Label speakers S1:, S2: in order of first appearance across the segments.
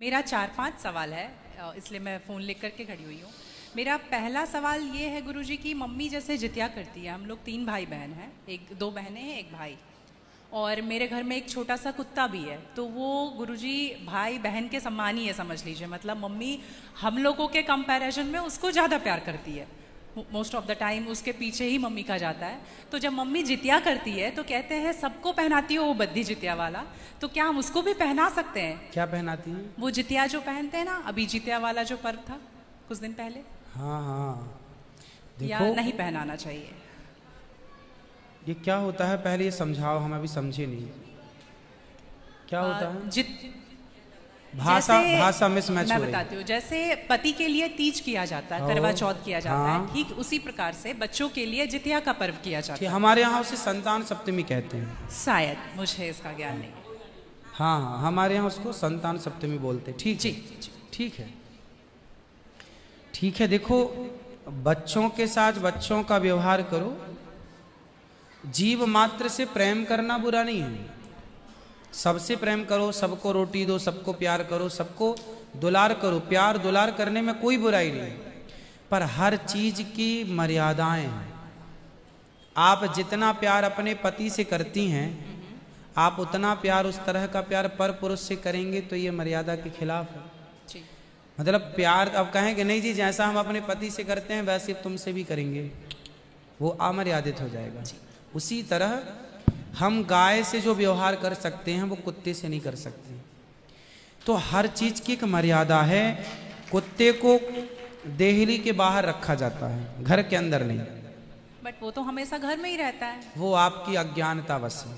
S1: मेरा 4-5 सवाल है, इसलिए मैं फ़ोन लेकर के खड़ी हुई हूँ। मेरा पहला सवाल ये है गुरुजी की मम्मी जैसे जित्या करती है, हम लोग 3 भाई बहन हैं, 2 बहनें हैं, 1 भाई, और मेरे घर में एक छोटा सा कुत्ता भी है। तो वो गुरुजी भाई बहन के समान ही है, समझ लीजिए। मतलब मम्मी हम लोगों के कंपैरिजन में उसको ज़्यादा प्यार करती है। मोस्ट ऑफ द टाइम उसके पीछे ही मम्मी का जाता है। तो जब मम्मी जितिया करती है तो कहते हैं सबको पहनाती हो वो बद्धी जितिया वाला, तो क्या हम उसको भी पहना सकते हैं?
S2: क्या पहनाती हैं?
S1: वो जितिया जो पहनते हैं ना, अभी जितिया वाला जो पर्व था कुछ दिन पहले।
S2: हाँ हाँ,
S1: या
S2: देखो
S1: नहीं पहनाना चाहिए?
S2: ये क्या होता है, पहले ये समझाओ, हम अभी समझे नहीं क्या होता है। भाषा मिसमैच हो रही है।
S1: मैं बताती हूँ, जैसे पति के लिए तीज किया जाता है, करवा चौथ किया जाता है, ठीक उसी प्रकार से बच्चों के लिए जितिया का पर्व किया जाता है।
S2: हमारे यहाँ उसे संतान सप्तमी कहते हैं
S1: शायद, मुझे इसका ज्ञान नहीं है।
S2: हाँ हाँ, हमारे यहाँ उसको संतान सप्तमी बोलते हैं। ठीक
S1: जी,
S2: ठीक है, ठीक है। देखो, बच्चों के साथ बच्चों का व्यवहार करो, जीव मात्र से प्रेम करना बुरा नहीं है। सबसे प्रेम करो, सबको रोटी दो, सबको प्यार करो, सबको दुलार करो। प्यार दुलार करने में कोई बुराई नहीं, पर हर चीज की मर्यादाएं हैं। आप जितना प्यार अपने पति से करती हैं, आप उतना प्यार, उस तरह का प्यार पर पुरुष से करेंगे तो ये मर्यादा के खिलाफ है। मतलब प्यार अब कहेंगे नहीं जी, जैसा हम अपने पति से करते हैं वैसे तुमसे भी करेंगे, वो अमर्यादित हो जाएगा। उसी तरह हम गाय से जो व्यवहार कर सकते हैं वो कुत्ते से नहीं कर सकते। तो हर चीज की एक मर्यादा है। कुत्ते को देहली के बाहर रखा जाता है, घर के अंदर नहीं।
S1: बट वो तो हमेशा घर में ही रहता है।
S2: वो आपकी अज्ञानतावश है।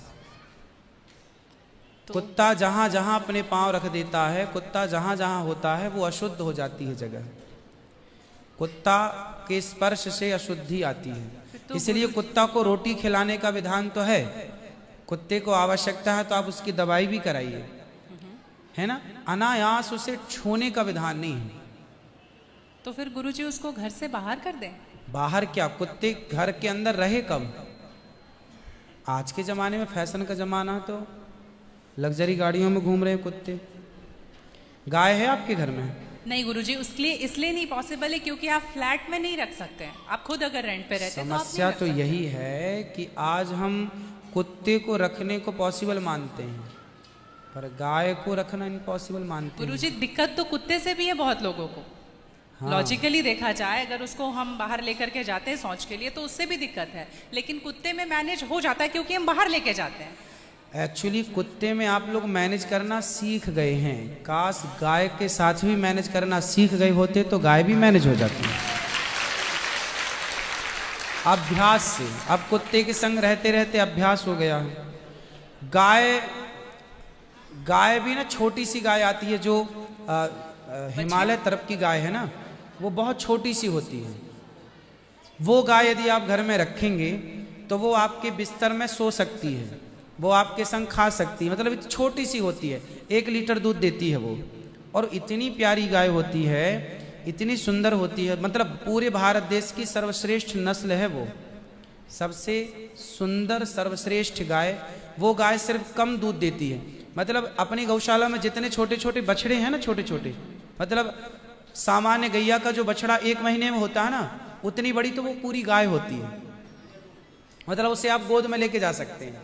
S2: तो कुत्ता जहां जहां अपने पांव रख देता है, कुत्ता जहां जहां होता है, वो अशुद्ध हो जाती है जगह। कुत्ता के स्पर्श से अशुद्धि आती है। तो इसलिए कुत्ता को रोटी खिलाने का विधान तो है। कुत्ते को आवश्यकता है तो आप उसकी दवाई भी कराइए, है ना। अनायास उसे छूने का विधान नहीं है।
S1: तो फिर गुरुजी उसको घर से बाहर कर दें?
S2: बाहर क्या, कुत्ते घर के अंदर रहे कब? आज के जमाने में फैशन का जमाना, तो लग्जरी गाड़ियों में घूम रहे हैं कुत्ते। गाय है आपके घर में?
S1: नहीं गुरुजी, उसके लिए इसलिए नहीं पॉसिबल है क्योंकि आप फ्लैट में नहीं रख सकते हैं। आप खुद अगर रेंट पे रहते हैं तो
S2: समस्या तो यही है कि आज हम कुत्ते को रखने को पॉसिबल मानते हैं, पर गाय को रखना इम्पॉसिबल मानते हैं।
S1: गुरुजी, दिक्कत तो कुत्ते से भी है बहुत लोगों को। लॉजिकली देखा जाए, अगर उसको हम बाहर लेकर के जाते हैं शौच के लिए तो उससे भी दिक्कत है, लेकिन कुत्ते में मैनेज हो जाता है क्योंकि हम बाहर लेके जाते हैं।
S2: एक्चुअली कुत्ते में आप लोग मैनेज करना सीख गए हैं। काश गाय के साथ भी मैनेज करना सीख गए होते तो गाय भी मैनेज हो जाती है अभ्यास से। अब कुत्ते के संग रहते रहते अभ्यास हो गया है। गाय भी ना, छोटी सी गाय आती है जो हिमालय तरफ की गाय है ना, वो बहुत छोटी सी होती है। वो गाय यदि आप घर में रखेंगे तो वो आपके बिस्तर में सो सकती है, वो आपके संग खा सकती है। मतलब इतनी छोटी सी होती है, 1 लीटर दूध देती है वो, और इतनी प्यारी गाय होती है, इतनी सुंदर होती है। मतलब पूरे भारत देश की सर्वश्रेष्ठ नस्ल है वो, सबसे सुंदर सर्वश्रेष्ठ गाय। वो गाय सिर्फ कम दूध देती है। मतलब अपनी गौशाला में जितने छोटे छोटे बछड़े हैं ना, छोटे छोटे, मतलब सामान्य गैया का जो बछड़ा 1 महीने में होता है ना, उतनी बड़ी तो वो पूरी गाय होती है। मतलब उसे आप गोद में लेके जा सकते हैं।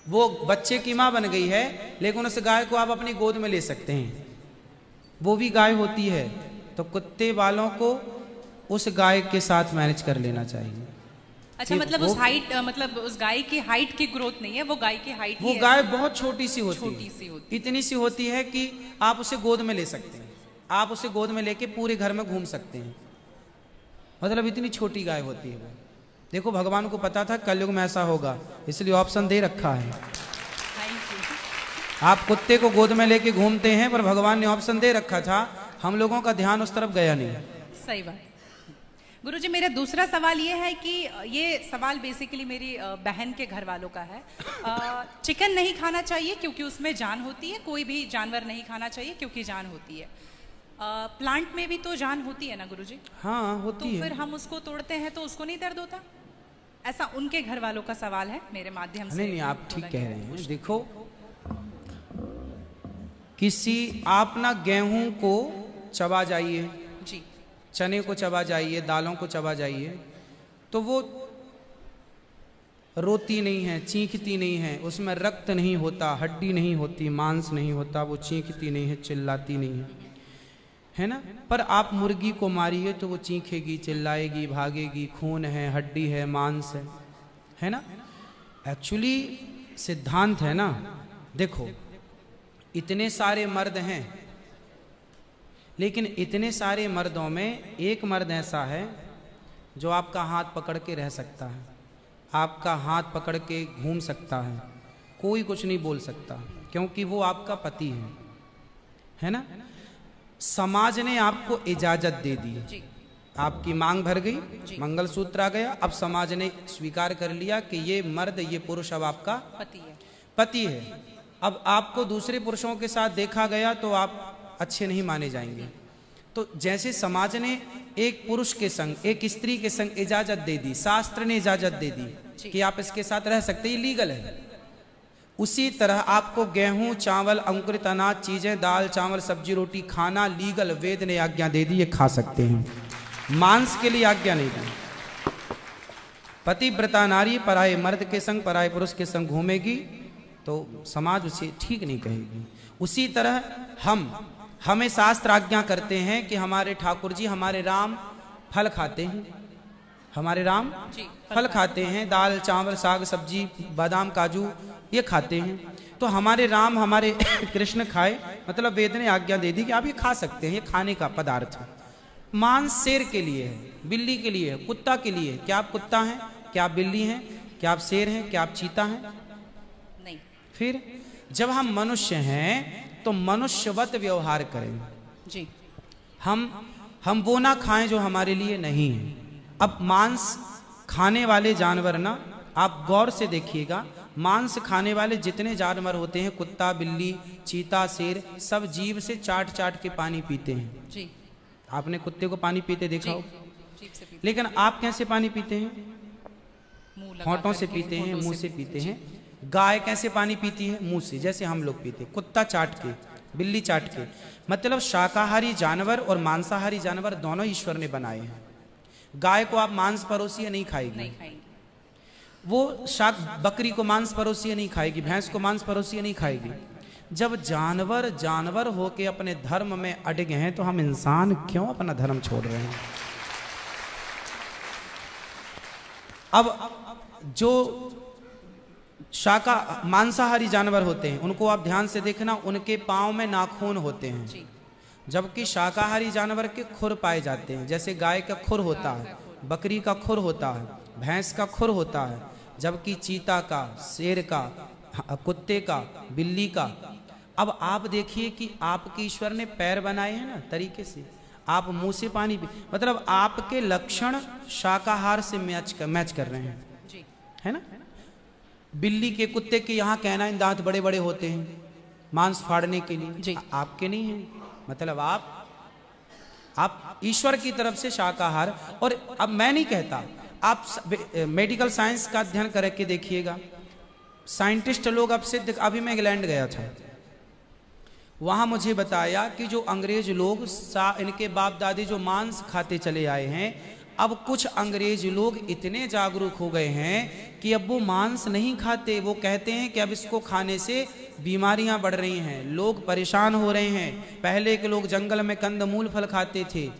S2: वो बच्चे की माँ बन गई है, लेकिन उस गाय को आप अपनी गोद में ले सकते हैं, वो भी गाय होती है। तो कुत्ते वालों को उस गाय के साथ मैनेज कर लेना चाहिए।
S1: अच्छा, मतलब उस हाइट, मतलब उस गाय की हाइट की ग्रोथ नहीं है, वो गाय की हाइट,
S2: वो गाय बहुत छोटी सी होती है, इतनी सी होती है कि आप उसे गोद में ले सकते हैं। आप उसे गोद में लेके पूरे घर में घूम सकते हैं। मतलब इतनी छोटी गाय होती है वो। देखो, भगवान को पता था कलयुग में ऐसा होगा, इसलिए ऑप्शन दे रखा है। आप कुत्ते को गोद में लेके घूमते हैं, पर भगवान ने ऑप्शन दे रखा था, हम लोगों का ध्यान उस तरफ गया नहीं।
S1: सही बात। गुरुजी, मेरा दूसरा सवाल ये है कि ये सवाल बेसिकली मेरी बहन के घर वालों का है। चिकन नहीं खाना चाहिए क्योंकि उसमें जान होती है, कोई भी जानवर नहीं खाना चाहिए क्योंकि जान होती है। प्लांट में भी तो जान होती है ना गुरुजी?
S2: हाँ, होती है।
S1: तो फिर हम उसको तोड़ते हैं तो उसको नहीं दर्द होता? ऐसा उनके घर वालों का सवाल है, मेरे माध्यम से।
S2: नहीं, आप ठीक कह रहे हैं। देखो, किसी आप ना गेहूं को चबा जाइए,
S1: जी,
S2: चने को चबा जाइए, दालों को चबा जाइए, तो वो रोती नहीं है, चीखती नहीं है, उसमें रक्त नहीं होता, हड्डी नहीं होती, मांस नहीं होता, वो चीखती नहीं है, चिल्लाती नहीं है ना। पर आप मुर्गी को मारिए तो वो चीखेगी, चिल्लाएगी, भागेगी, खून है, हड्डी है, मांस है ना। एक्चुअली सिद्धांत है ना, देखो इतने सारे मर्द हैं, लेकिन इतने सारे मर्दों में एक मर्द ऐसा है जो आपका हाथ पकड़ के रह सकता है, आपका हाथ पकड़ के घूम सकता है, कोई कुछ नहीं बोल सकता, क्योंकि वो आपका पति है ना। समाज ने आपको इजाजत दे दी, आपकी मांग भर गई, मंगलसूत्र आ गया, अब समाज ने स्वीकार कर लिया कि ये मर्द, ये पुरुष अब आपका पति है। अब आपको दूसरे पुरुषों के साथ देखा गया तो आप अच्छे नहीं माने जाएंगे। तो जैसे समाज ने एक पुरुष के संग, एक स्त्री के संग इजाजत दे दी, शास्त्र ने इजाजत दे दी कि आप इसके साथ रह सकते, ये लीगल है, उसी तरह आपको गेहूं, चावल, अंकुरित अनाज चीजें, दाल, चावल, सब्जी, रोटी खाना लीगल, वेद ने आज्ञा दे दी, ये खा सकते हैं, मांस के लिए आज्ञा नहीं दी। पतिव्रता नारी पराये मर्द के संग, पराये पुरुष के संग घूमेगी तो समाज उसे ठीक नहीं कहेगी। उसी तरह हमें शास्त्र आज्ञा करते हैं कि हमारे ठाकुर जी, हमारे राम फल खाते हैं, हमारे राम फल खाते हैं, दाल, चावल, साग, सब्जी, बादाम, काजू ये खाते हैं, तो हमारे राम, हमारे कृष्ण खाए, मतलब वेद ने आज्ञा दे दी कि आप ये खा सकते हैं, ये खाने का पदार्थ है। मांस शेर के लिए है, बिल्ली के लिए है, कुत्ता के लिए। क्या आप कुत्ता हैं? क्या आप बिल्ली हैं? क्या आप शेर हैं? क्या आप चीता हैं?
S1: नहीं।
S2: फिर जब हम मनुष्य हैं तो मनुष्यवत व्यवहार करें
S1: जी।
S2: हम वो ना खाएं जो हमारे लिए नहीं है। अब मांस खाने वाले जानवर ना, आप गौर से देखिएगा, मांस खाने वाले जितने जानवर होते हैं, कुत्ता, बिल्ली, चीता, शेर, सब जीभ से चाट चाट के पानी पीते हैं
S1: जी।
S2: आपने कुत्ते को पानी पीते देखा हो, लेकिन आप कैसे पानी पीते हैं? होंठों से पीते हैं, मुंह से पीते हैं। गाय कैसे पानी पीती है? मुंह से, जैसे हम लोग पीते। कुत्ता चाट के, बिल्ली चाट के। मतलब शाकाहारी जानवर और मांसाहारी जानवर दोनों ईश्वर ने बनाए हैं। गाय को आप मांस परोसिए, नहीं खाएगी, वो बकरी को मांस परोसिए नहीं खाएगी, भैंस को मांस परोसिए नहीं खाएगी। जब जानवर जानवर होके अपने धर्म में अड़े हैं तो हम इंसान क्यों अपना धर्म छोड़ रहे हैं? अब जो मांसाहारी जानवर होते हैं उनको आप ध्यान से देखना, उनके पांव में नाखून होते हैं, जबकि शाकाहारी जानवर के खुर पाए जाते हैं। जैसे गाय का खुर होता है, बकरी का खुर होता है, भैंस का खुर होता है, जबकि चीता का, शेर का, कुत्ते का, बिल्ली का। अब आप देखिए कि आपके ईश्वर ने पैर बनाए हैं ना तरीके से, आप मुंह से पानी पी, मतलब आपके लक्षण शाकाहार से मैच कर रहे हैं, है ना। बिल्ली के, कुत्ते के यहाँ कैनाइन दांत बड़े बड़े होते हैं मांस फाड़ने के लिए, आपके नहीं है। मतलब आप ईश्वर की तरफ से शाकाहार। और अब मैं नहीं कहता, आप मेडिकल साइंस का अध्ययन करके देखिएगा, साइंटिस्ट लोग अब सिद्ध, अभी मैं इंग्लैंड गया था, वहां मुझे बताया कि जो अंग्रेज लोग इनके बाप दादी जो मांस खाते चले आए हैं, अब कुछ अंग्रेज लोग इतने जागरूक हो गए हैं कि अब वो मांस नहीं खाते। वो कहते हैं कि अब इसको खाने से बीमारियां बढ़ रही हैं, लोग परेशान हो रहे हैं। पहले के लोग जंगल में कंदमूल फल खाते थे,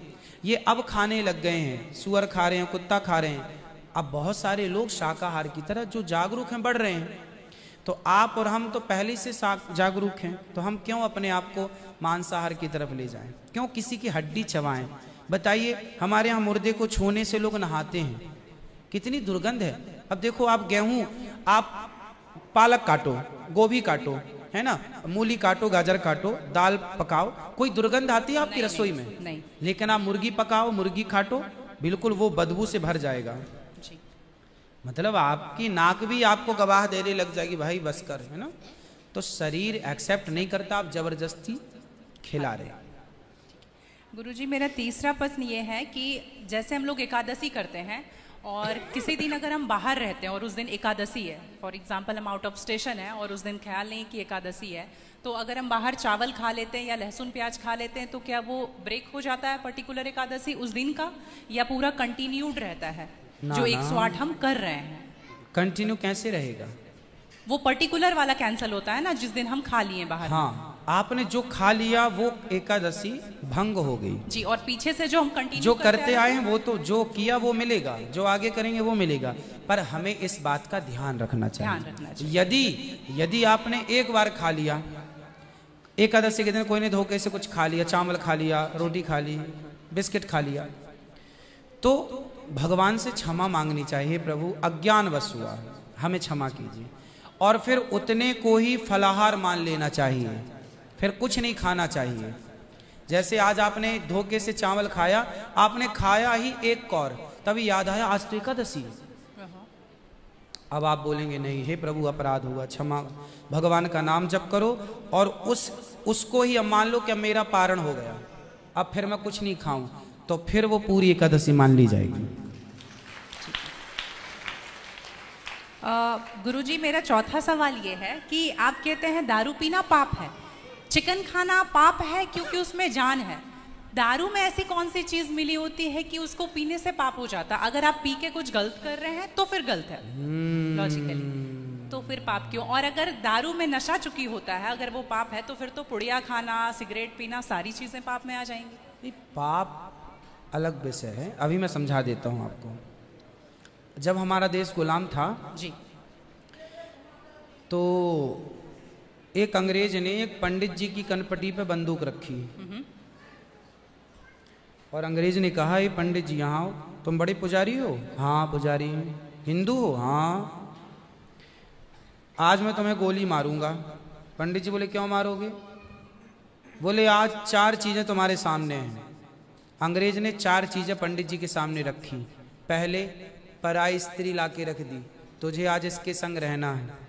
S2: ये अब खाने लग गए हैं, सुअर खा रहे हैं, कुत्ता खा रहे हैं। अब बहुत सारे लोग शाकाहार की तरह जो जागरूक हैं बढ़ रहे हैं। तो आप और हम तो पहले से जागरूक हैं, तो हम क्यों अपने आप को मांसाहार की तरफ ले जाएं? क्यों किसी की हड्डी चबाएं? बताइए, हमारे यहाँ मुर्दे को छूने से लोग नहाते हैं, कितनी दुर्गंध है। अब देखो, आप गेहूं, आप पालक काटो, गोभी काटो, है ना, मूली काटो, गाजर काटो, दाल पकाओ, कोई दुर्गंध आती है आपकी रसोई में? नहीं। लेकिन आप मुर्गी पकाओ, मुर्गी काटो, बिल्कुल वो बदबू से भर जाएगा। मतलब आपकी नाक भी आपको गवाह देने लग जाएगी, भाई बस कर, है ना। तो शरीर एक्सेप्ट नहीं करता, आप जबरदस्ती खिला रहे।
S1: गुरुजी, मेरा तीसरा प्रश्न ये है कि जैसे हम लोग एकादशी करते हैं और किसी दिन अगर हम बाहर रहते हैं और उस दिन एकादशी है, फॉर एग्जांपल हम आउट ऑफ स्टेशन है और उस दिन ख्याल नहीं कि एकादशी है, तो अगर हम बाहर चावल खा लेते हैं या लहसुन प्याज खा लेते हैं तो क्या वो ब्रेक हो जाता है पर्टिकुलर एकादशी उस दिन का, या पूरा कंटिन्यूड रहता है जो 108 हम कर रहे हैं?
S2: कंटिन्यू कैसे रहेगा?
S1: वो पर्टिकुलर वाला कैंसिल होता है ना जिस दिन हम खा लिए बाहर।
S2: हाँ, आपने जो खा लिया वो एकादशी भंग हो गई
S1: जी, और पीछे से जो हम कंटिन्यू
S2: जो करते आए हैं वो तो जो किया वो मिलेगा, जो आगे करेंगे वो मिलेगा। पर हमें इस बात का ध्यान रखना चाहिए। यदि आपने एक बार खा लिया, एकादशी के दिन कोई ने धोखे से कुछ खा लिया, चावल खा लिया, रोटी खा ली, बिस्किट खा लिया, तो भगवान से क्षमा मांगनी चाहिए, प्रभु अज्ञानवश हुआ, हमें क्षमा कीजिए। और फिर उतने को ही फलाहार मान लेना चाहिए, फिर कुछ नहीं खाना चाहिए। जैसे आज आपने धोखे से चावल खाया, आपने खाया ही एक कौर, तभी याद आया आज तो एकादशी। अब आप बोलेंगे नहीं, हे प्रभु अपराध हुआ, क्षमा, भगवान का नाम जप करो और उसको ही अब मान लो कि अब मेरा पारण हो गया, अब फिर मैं कुछ नहीं खाऊं, तो फिर वो पूरी एकादशी मान ली जाएगी।
S1: गुरुजी, मेरा चौथा सवाल ये है कि आप कहते हैं दारू पीना पाप है, चिकन खाना पाप है क्योंकि उसमें जान है। दारू में ऐसी कौन सी चीज मिली होती है कि उसको पीने से पाप हो जाता? अगर आप पी के कुछ गलत कर रहे हैं तो फिर गलत है लॉजिकली, तो फिर पाप क्यों? और अगर दारू में नशा चुकी होता है, अगर वो पाप है, तो फिर तो पुड़िया खाना, सिगरेट पीना, सारी चीजें पाप में आ जाएंगी।
S2: पाप अलग विषय है, अभी मैं समझा देता हूँ आपको। जब हमारा देश गुलाम था
S1: जी,
S2: तो एक अंग्रेज ने एक पंडित जी की कनपटी पे बंदूक रखी और अंग्रेज ने कहा, ये पंडित जी यहाँ हो, तुम बड़े पुजारी हो? हाँ पुजारी। हिंदू हो? हाँ। आज मैं तुम्हें गोली मारूंगा। पंडित जी बोले, क्यों मारोगे? बोले, आज 4 चीजें तुम्हारे सामने हैं। अंग्रेज ने 4 चीजें पंडित जी के सामने रखी। पहले, पराई स्त्री लाके रख दी, तुझे आज इसके संग रहना है।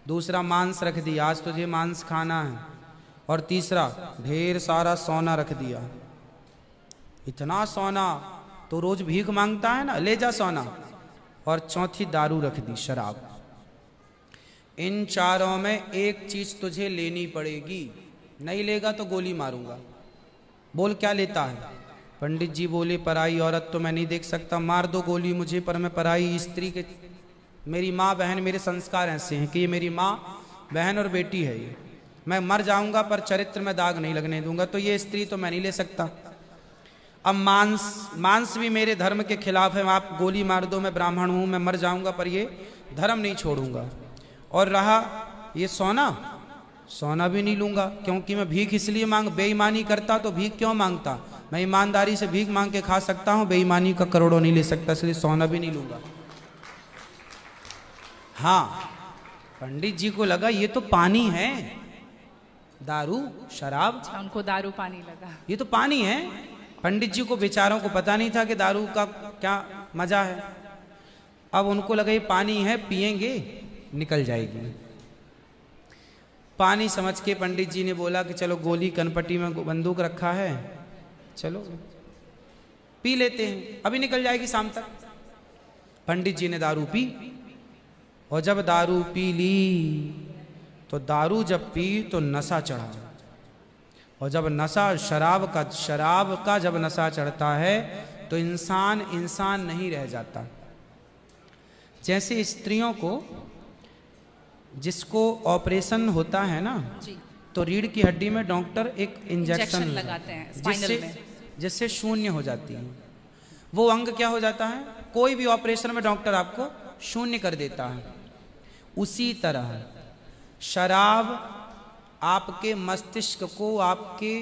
S2: दूसरा, मांस रख दिया, आज तुझे मांस खाना है। और तीसरा, ढेर सारा सोना रख दिया। इतना सोना तो रोज भीख मांगता है ना, ले जा सोना। और चौथी, दारू रख दी, शराब। इन 4 में एक चीज तुझे लेनी पड़ेगी, नहीं लेगा तो गोली मारूंगा। बोल क्या लेता है? पंडित जी बोले, पराई औरत तो मैं नहीं देख सकता, मार दो गोली मुझे, पर मैं पराई स्त्री के, मेरी माँ बहन, मेरे संस्कार ऐसे हैं कि ये मेरी माँ बहन और बेटी है, ये मैं मर जाऊंगा पर चरित्र में दाग नहीं लगने दूंगा, तो ये स्त्री तो मैं नहीं ले सकता। अब मांस भी मेरे धर्म के खिलाफ है, आप गोली मार दो, मैं ब्राह्मण हूं, मैं मर जाऊंगा पर ये धर्म नहीं छोड़ूंगा। और रहा ये सोना भी नहीं लूंगा, क्योंकि मैं भीख इसलिए बेईमानी करता तो भीख क्यों मांगता? मैं ईमानदारी से भीख मांग के खा सकता हूं, बेईमानी का करोड़ों नहीं ले सकता, इसलिए सोना भी नहीं लूंगा। हाँ, पंडित जी को लगा ये तो पानी है, दारू शराब,
S1: उनको दारू पानी लगा,
S2: ये तो पानी है। पंडित जी को बेचारों को पता नहीं था कि दारू का क्या मजा है। अब उनको लगा ये पानी है, पिएंगे निकल जाएगी। पानी समझ के पंडित जी ने बोला कि चलो, गोली कनपटी में बंदूक रखा है, चलो पी लेते हैं, अभी निकल जाएगी शाम तक। पंडित जी ने दारू पी, और जब दारू पी ली तो दारू जब पी तो नशा चढ़ा, और जब नशा शराब का जब नशा चढ़ता है तो इंसान नहीं रह जाता। जैसे स्त्रियों को, जिसको ऑपरेशन होता है ना जी, तो रीढ़ की हड्डी में डॉक्टर एक इंजेक्शन लगाते हैं जिससे शून्य हो जाती है। वो अंग क्या हो जाता है? कोई भी ऑपरेशन में डॉक्टर आपको शून्य कर देता है। उसी तरह शराब आपके मस्तिष्क को, आपके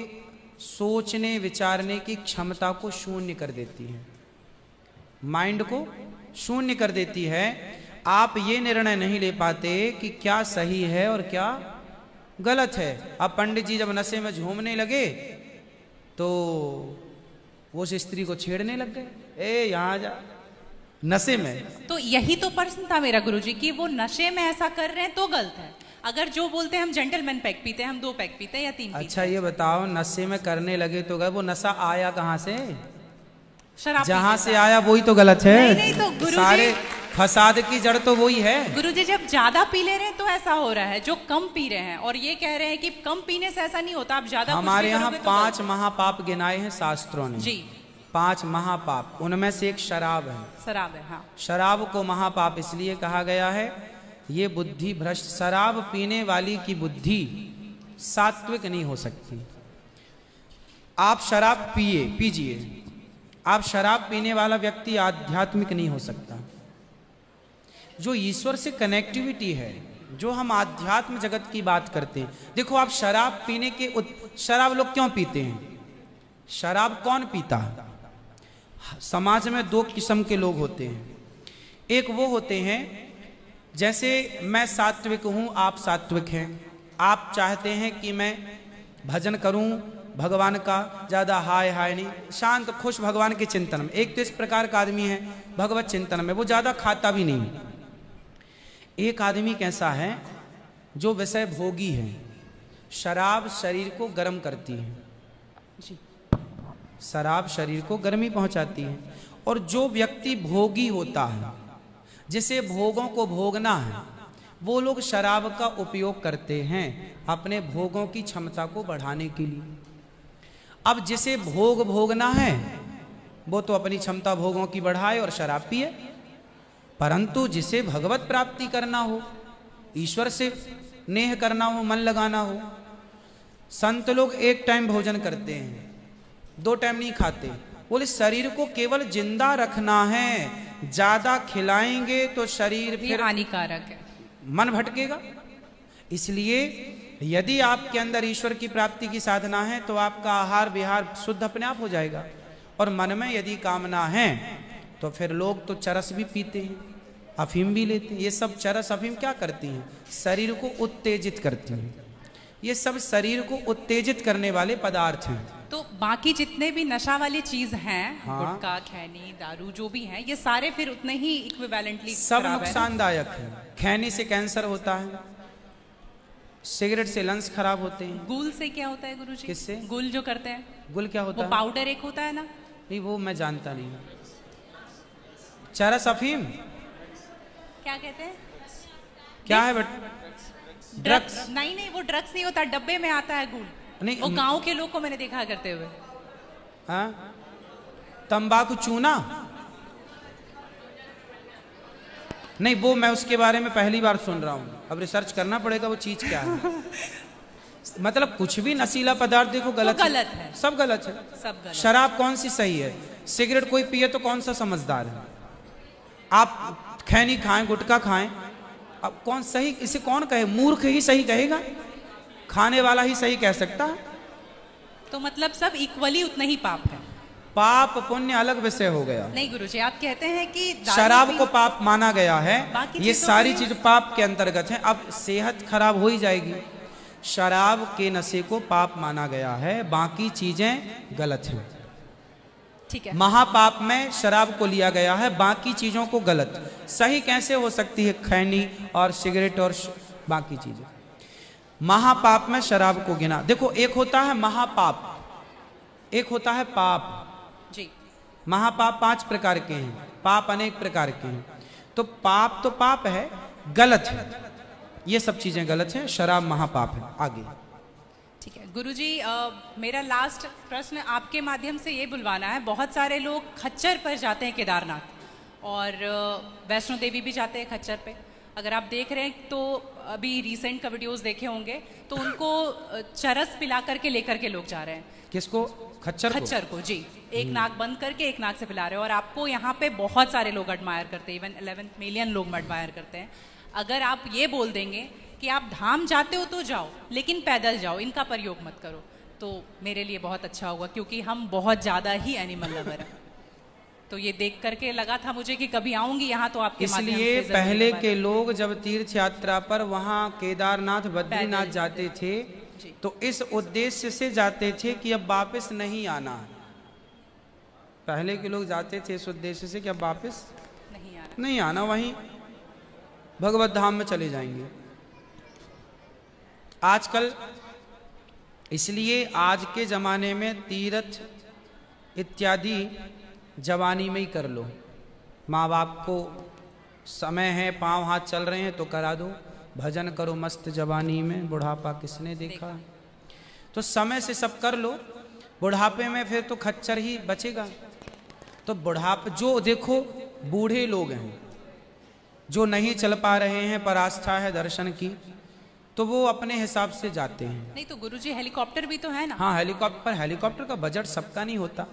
S2: सोचने विचारने की क्षमता को शून्य कर देती है, माइंड को शून्य कर देती है। आप ये निर्णय नहीं ले पाते कि क्या सही है और क्या गलत है। अब पंडित जी जब नशे में झूमने लगे तो वो उस स्त्री को छेड़ने लग गए, ए यहाँ जा, नशे में।
S1: तो यही तो प्रश्न था मेरा गुरुजी कि वो नशे में ऐसा कर रहे हैं तो गलत है। अगर जो बोलते हैं हम जेंटलमैन पैक पीते हैं, हम 2 पैक पीते हैं या 3 पीते हैं।
S2: अच्छा ये बताओ, नशे में करने लगे तो गए, वो नशा आया कहाँ से?
S1: शराब
S2: जहां
S1: पीने
S2: से आया वही तो गलत है।
S1: नहीं तो गुरुजी,
S2: सारे फसाद की जड़ तो वही है।
S1: गुरुजी जब ज्यादा पी ले रहे हैं तो ऐसा हो रहा है, जो कम पी रहे हैं और ये कह रहे हैं कि कम पीने से ऐसा नहीं होता, आप ज्यादा
S2: हमारे यहाँ 5 महापाप गिनाए हैं शास्त्रों ने
S1: जी।
S2: 5 महापाप, उनमें से एक शराब है।
S1: शराब है, हाँ।
S2: शराब को महापाप इसलिए कहा गया है, ये बुद्धि भ्रष्ट, शराब पीने वाली की बुद्धि सात्विक नहीं हो सकती। आप शराब पीजिए, आप शराब पीने वाला व्यक्ति आध्यात्मिक नहीं हो सकता। जो ईश्वर से कनेक्टिविटी है, जो हम आध्यात्म जगत की बात करते हैं, देखो आप शराब पीने के शराब लोग क्यों पीते हैं? शराब कौन पीता है? समाज में 2 किस्म के लोग होते हैं। एक वो होते हैं, जैसे मैं सात्विक हूं, आप सात्विक हैं, आप चाहते हैं कि मैं भजन करूं भगवान का, ज्यादा हाय हाय नहीं, शांत खुश भगवान के चिंतन में। एक तो इस प्रकार का आदमी है भगवत चिंतन में, वो ज्यादा खाता भी नहीं। एक आदमी कैसा है जो विषय भोगी है। शराब शरीर को गर्म करती है जी, शराब शरीर को गर्मी पहुंचाती है। और जो व्यक्ति भोगी होता है, जिसे भोगों को भोगना है, वो लोग शराब का उपयोग करते हैं अपने भोगों की क्षमता को बढ़ाने के लिए। अब जिसे भोग भोगना है वो तो अपनी क्षमता भोगों की बढ़ाए और शराब पिए, परंतु जिसे भगवत प्राप्ति करना हो, ईश्वर से नेह करना हो, मन लगाना हो, संत लोग 1 टाइम भोजन करते हैं, 2 टाइम नहीं खाते। बोले शरीर को केवल जिंदा रखना है, ज्यादा खिलाएंगे तो शरीर फिर
S1: हानिकारक है,
S2: मन भटकेगा। इसलिए यदि आपके अंदर ईश्वर की प्राप्ति की साधना है तो आपका आहार विहार शुद्ध अपने आप हो जाएगा। और मन में यदि कामना है तो फिर लोग तो चरस भी पीते हैं, अफीम भी लेते हैं। ये सब चरस अफीम क्या करती हैं? शरीर को उत्तेजित करती हैं। ये सब शरीर को उत्तेजित करने वाले पदार्थ हैं।
S1: तो बाकी जितने भी नशा वाली चीज हैं,
S2: हाँ,
S1: गुटखा, खैनी, दारू जो भी हैं, ये सारे फिर उतने ही इक्विवेलेंटली
S2: सब नुकसानदायक है। खैनी से कैंसर होता है, सिगरेट से लंग्स खराब होते हैं।
S1: गुल से क्या होता है गुरुजी?
S2: किससे?
S1: गुल जो करते हैं,
S2: गुल क्या होता
S1: वो
S2: है?
S1: पाउडर एक होता है ना?
S2: नहीं वो मैं जानता नहीं। चरस अफीम
S1: क्या कहते हैं?
S2: क्या है बट?
S1: ड्रग्स? नहीं वो ड्रग्स नहीं होता, डब्बे में आता है गुल।
S2: नहीं,
S1: वो गांव के लोग को मैंने देखा करते हुए।
S2: हाँ, तंबाकू चूना? नहीं वो मैं उसके बारे में पहली बार सुन रहा हूँ, अब रिसर्च करना पड़ेगा वो चीज क्या है। मतलब कुछ भी नशीला पदार्थ देखो गलत
S1: है,
S2: सब गलत है,
S1: सब गलत।
S2: शराब कौन सी सही है? सिगरेट कोई पिए तो कौन सा समझदार है? आप खैनी खाएं, गुटखा खाएं, अब कौन सही? इसे कौन कहे? मूर्ख ही सही कहेगा, खाने वाला ही सही कह सकता है।
S1: तो मतलब सब इक्वली उतना ही पाप है।
S2: पाप पुण्य अलग विषय हो गया।
S1: नहीं गुरुजी, आप कहते हैं कि
S2: शराब को पाप माना गया है, ये सारी चीज पाप के अंतर्गत है। अब सेहत खराब हो ही जाएगी। शराब के नशे को पाप माना गया है, बाकी चीजें गलत हैं।
S1: ठीक है,
S2: महापाप में शराब को लिया गया है, बाकी चीजों को गलत। सही कैसे हो सकती है खैनी और सिगरेट और बाकी चीजें? महापाप में शराब को गिना। देखो एक होता है महापाप, एक होता है पाप
S1: जी।
S2: महापाप 5 प्रकार के हैं, पाप अनेक प्रकार के हैं। तो पाप है, गलत है, ये सब चीजें गलत हैं, शराब महापाप है। आगे
S1: ठीक है गुरुजी, मेरा लास्ट प्रश्न आपके माध्यम से ये बुलवाना है। बहुत सारे लोग खच्चर पर जाते हैं केदारनाथ, और वैष्णो देवी भी जाते हैं खच्चर पे। अगर आप देख रहे हैं तो अभी रिसेंट का वीडियोस देखे होंगे, तो उनको चरस पिला करके लेकर के लोग जा रहे हैं।
S2: किसको? खच्चर
S1: को जी। एक नाक बंद करके एक नाक से पिला रहे हैं, और आपको यहाँ पे बहुत सारे लोग एडमायर करते हैं, इवन 11 मिलियन लोग एडमायर करते हैं। अगर आप ये बोल देंगे कि आप धाम जाते हो तो जाओ, लेकिन पैदल जाओ, इनका प्रयोग मत करो, तो मेरे लिए बहुत अच्छा होगा, क्योंकि हम बहुत ज़्यादा ही एनिमल लवर हैं। तो ये देख करके लगा था मुझे कि कभी आऊंगी यहाँ तो आपके माध्यम से।
S2: इसलिए पहले के लोग जब तीर्थ यात्रा पर वहाँ केदारनाथ बद्रीनाथ जाते थे तो इस उद्देश्य से जाते थे कि अब वापस नहीं आना। पहले के लोग जाते थे इस उद्देश्य से कि अब वापस नहीं आना, वहीं भगवत धाम में चले जाएंगे। आजकल इसलिए आज के जमाने में तीर्थ इत्यादि जवानी में ही कर लो। माँ बाप को समय है, पाँव हाथ चल रहे हैं तो करा दो। भजन करो मस्त जवानी में, बुढ़ापा किसने देखा। तो समय से सब कर लो, बुढ़ापे में फिर तो खच्चर ही बचेगा। तो बुढ़ापे जो देखो बूढ़े लोग हैं जो नहीं चल पा रहे हैं पर आस्था है दर्शन की, तो वो अपने हिसाब से जाते हैं।
S1: नहीं तो गुरुजी हेलीकॉप्टर भी तो है ना।
S2: हाँ हेलीकॉप्टर का बजट सबका नहीं होता।